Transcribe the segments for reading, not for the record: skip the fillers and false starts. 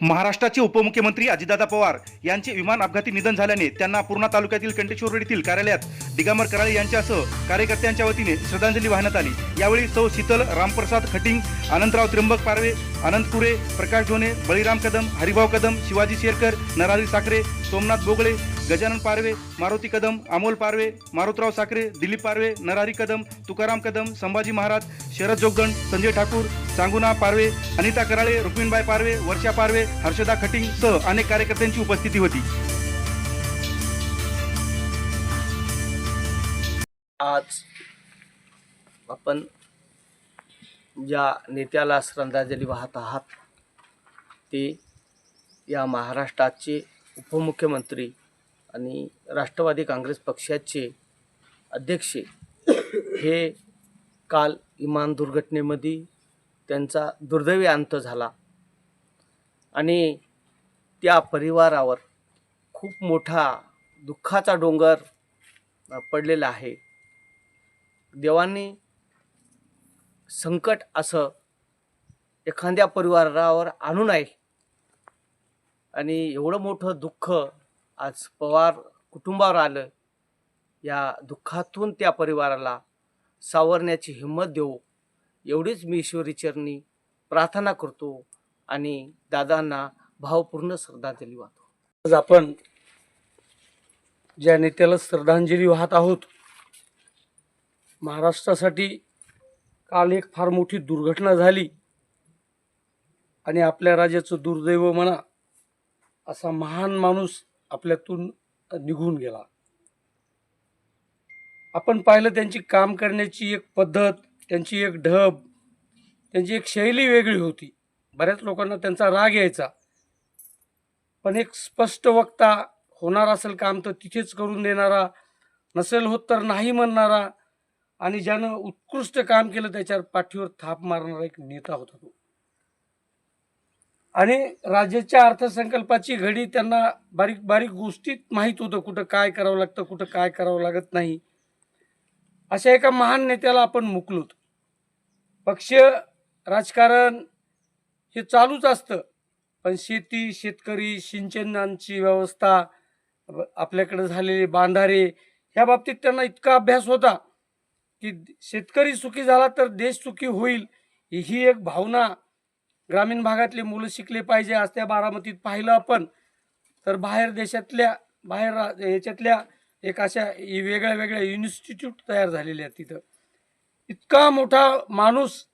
महाराष्ट्राचे उपमुख्यमंत्री अजितदादा पवार यांचे विमान अपघाती निधन झाल्याने त्यांना पूर्णा तालुक्यातील कंटेश्वर रोड येथील कार्यालयात दिगंबर कराळे यांच्यासह कार्यकर्त्यांच्या वतीने श्रद्धांजली वाहण्यात आली। यावेळी सौ शीतल रामप्रसाद खटिंग, अनंतराव त्र्यंबक पारवे, अनंत कुरे, प्रकाश ढोणे, बळीराम कदम, हरिभाऊ कदम, शिवाजी शेरकर, नरहरी साखरे, सोमनाथ बोगळे, गजानन पारवे, मारुती कदम, अमोल पारवे, मारुतराव साखरे, दिलीप पारवे, नरहरी कदम, तुकाराम कदम, संभाजी महाराज, शरद जोगदंड, संजय ठाकूर, सांगुना पारवे, अनिता कराळे, रुक्मिणबाई पारवे, वर्षा पारवे, हर्षदा खटिंग सह अनेक कार्यकर्त्यांची उपस्थिती होती। आज आपण ज्या नेत्याला श्रद्धांजली वाहत आहात ते या महाराष्ट्राचे उपमुख्यमंत्री आणि राष्ट्रवादी काँग्रेस पक्षाचे अध्यक्ष हे काल विमान दुर्घटनेमध्ये त्यांचा दुर्दैवी अंत झाला आणि त्या परिवारावर खूप मोठा दुःखाचा डोंगर पडलेला आहे। देवाने संकट असं एखाद्या परिवारावर आणू नये आणि एवढं मोठं दुःख आज पवार कुटुंबावर आलं। या दुःखातून त्या परिवाराला सावरण्याची हिंमत देऊ एवढीच मी ईश्वरीचरणी प्रार्थना करतो आणि दादांना भावपूर्ण श्रद्धांजली वाहतो। आज आपण ज्या नेत्याला श्रद्धांजली वाहत आहोत, महाराष्ट्रासाठी काल एक फार मोठी दुर्घटना झाली आणि आपल्या राज्याचं दुर्दैव म्हणा असा महान माणूस आपल्यातून निघून गेला। आपण पाहिलं त्यांची काम करण्याची एक पद्धत, त्यांची एक ढब, त्यांची एक शैली वेगळी होती। बऱ्याच लोकांना त्यांचा राग यायचा, पण एक स्पष्ट वक्ता, होणार असेल काम तर तिथेच करून देणारा, नसेल होत तर नाही म्हणणारा आणि ज्यानं उत्कृष्ट काम केलं त्याच्यावर पाठीवर थाप मारणारा एक नेता होता तो। आणि राज्याच्या अर्थसंकल्पाची घडी त्यांना बारीक बारीक गोष्टीत माहीत होतं, कुठं काय करावं लागतं, कुठं काय करावं लागत नाही। अशा एका महान नेत्याला आपण मुकलोत। पक्ष राजकारण हे चालूच असतं, पण शेती, शेतकरी, सिंचनाची व्यवस्था, आपल्याकडे झालेले बांधारे, ह्या बाबतीत त्यांना इतका अभ्यास होता की शेतकरी सुखी झाला तर देश सुखी होईल ही एक भावना ग्रामीण भागातले मुलं शिकले पाहिजे। आज त्या बारामतीत पाहिलं आपण तर बाहेर देशातल्या, बाहेर याच्यातल्या एक अशा वेगळ्या वेगळ्या इन्स्टिट्यूट तयार झालेले आहेत। तिथं इतका मोठा माणूस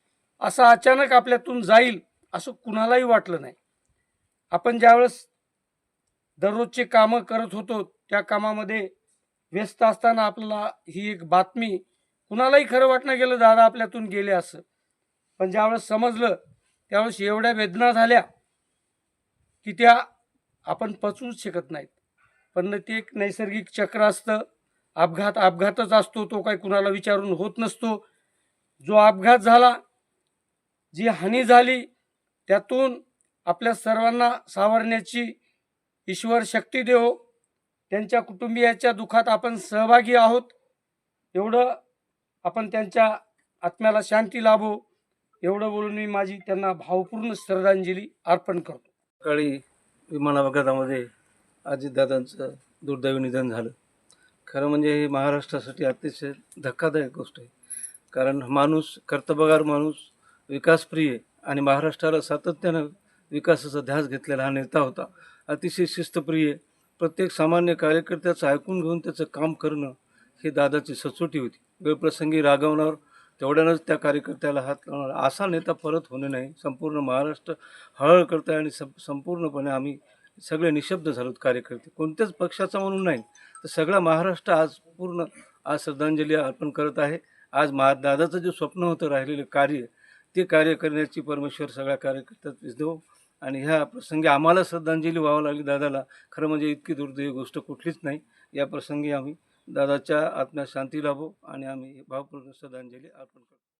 असा अचानक आपल्यातून जाईल असं कुणालाही वाटलं नाही। आपण ज्यावेळेस दररोजचे कामं करत होतो त्या कामामध्ये व्यस्त असताना आपल्याला ही एक बातमी, कुणालाही खरं वाटणं गेलं दादा आपल्यातून गेले असं, पण ज्यावेळेस समजलं त्यावेळेस एवढ्या वेदना झाल्या की त्या आपण पचवूच शकत नाहीत। पण ते एक नैसर्गिक चक्र असतं, अपघात अपघातच असतो, तो काही कुणाला विचारून होत नसतो। जो अपघात झाला, जी हानी झाली, त्यातून आपल्या सर्वांना सावरण्याची ईश्वर शक्ती देवो। त्यांच्या कुटुंबियाच्या दुःखात आपण सहभागी आहोत, एवढं आपण त्यांच्या आत्म्याला शांती लाभो एवढं बोलून मी माझी त्यांना भावपूर्ण श्रद्धांजली अर्पण करतो। सकाळी विमान अपघातामध्ये अजितदादांचं दुर्दैवी निधन झालं। खरं म्हणजे हे महाराष्ट्रासाठी अतिशय धक्कादायक गोष्ट आहे, कारण माणूस कर्तबगार माणूस, विकासप्रिय आणि महाराष्ट्राला सातत्यानं विकासाचा ध्यास घेतलेला हा नेता होता। अतिशय शिस्तप्रिय, प्रत्येक सामान्य कार्यकर्त्याचं ऐकून घेऊन त्याचं काम करणं ही दादाची सचोटी होती। वेळप्रसंगी रागवणार, तेवढ्यानंच त्या कार्यकर्त्याला हात लावणार असा नेता परत होणे नाही। संपूर्ण महाराष्ट्र हळहळ करत आहे आणि संपूर्णपणे आम्ही सगळे निशब्द झालोत कार्यकर्ते, कोणत्याच पक्षाचा म्हणून नाही तर सगळा महाराष्ट्र आज श्रद्धांजली अर्पण करत आहे। आज दादाचं जे स्वप्न होतं राहिलेलं कार्य, ते कार्य करण्याची परमेश्वर सगळ्या कार्यकर्त्यात देव आणि ह्या प्रसंगी आम्हाला श्रद्धांजली व्हावं लागली दादाला। खरं म्हणजे इतकी दुर्दैवी गोष्ट कुठलीच नाही। या प्रसंगी आम्ही दादाच्या आत्म्यास शांती लाभो आणि आम्ही भावपूर्ण श्रद्धांजली अर्पण करतो।